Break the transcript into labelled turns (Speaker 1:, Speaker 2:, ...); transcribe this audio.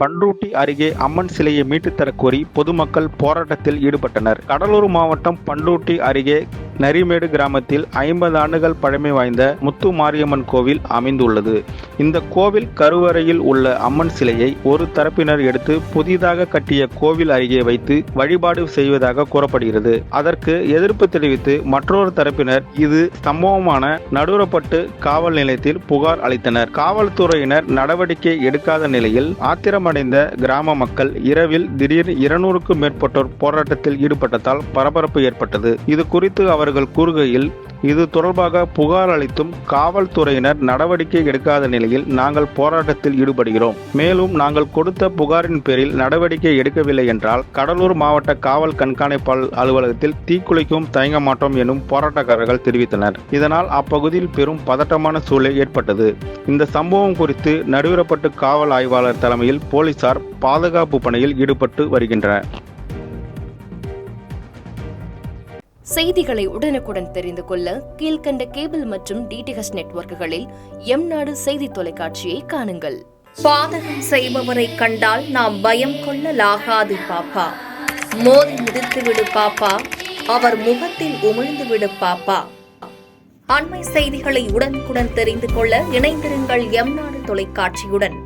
Speaker 1: பண்ருட்டி அருகே அம்மன் சிலையை மீட்டுத் தரக்கோரி பொதுமக்கள் போராட்டத்தில் ஈடுபட்டனர். கடலூர் மாவட்டம் பண்ருட்டி அருகே நரிமேடு கிராமத்தில் 50 ஆண்டுகள் பழமை வாய்ந்த முத்து மாரியம்மன் கோவில் அமைந்துள்ளது. இந்த கோவில் கருவறையில் உள்ள அம்மன் சிலையை ஒரு தரப்பினர் எடுத்து புதிதாக கட்டிய கோவில் அருகே வைத்து வழிபாடு செய்வதாக கூறப்படுகிறது. அதற்கு எதிர்ப்பு தெரிவித்து மற்றொரு தரப்பினர் இது சம்பவமான நடுவரப்பட்டு காவல் நிலையத்தில் புகார் அளித்தனர். காவல்துறையினர் நடவடிக்கை எடுக்காத நிலையில் ஆத்திரமடைந்த கிராம மக்கள் இரவில் திடீர் 200க்கும் மேற்பட்டோர் போராட்டத்தில் ஈடுபட்டதால் பரபரப்பு ஏற்பட்டது. இது குறித்து அவர்கள் கூறுகையில், இது தொடர்பாக புகார் அளித்தும் காவல்துறையினர் நடவடிக்கை எடுக்காத நிலையில் நாங்கள் போராட்டத்தில் ஈடுபடுகிறோம். மேலும் நாங்கள் கொடுத்த புகாரின் பேரில் நடவடிக்கை எடுக்கவில்லை என்றால் கடலூர் மாவட்ட காவல் கண்காணிப்பாளர் அலுவலகத்தில் தீக்குளிக்கவும் தயங்க மாட்டோம் எனும் போராட்டக்காரர்கள் தெரிவித்தனர். இதனால் அப்பகுதியில் பெரும் பதட்டமான சூழல் ஏற்பட்டது. இந்த சம்பவம் குறித்து நடுவரப்பட்டு காவல் ஆய்வாளர் தலைமையில் போலீசார் பாதுகாப்பு பணியில் ஈடுபட்டு வருகின்றனர்.
Speaker 2: செய்திகளை உடனுக்குடன் தெரிந்து கொள்ள கீழ்கண்ட கேபிள் மற்றும் டிடிஎச் நெட்வொர்க்குகளில் எம்நாடு செய்தி தொலைக்காட்சியை காணுங்கள்.
Speaker 3: பாதகம் செய்பவரை கண்டால் நாம் பயம் கொள்ளலாகாது பாப்பா. மோதி மிதித்துவிடு பாப்பா, அவர் முகத்தில் உமிழ்ந்துவிடு பாப்பா. அண்மை செய்திகளை உடனுக்குடன் தெரிந்து கொள்ள இணைந்திருங்கள் எம்நாடு தொலைக்காட்சியுடன்.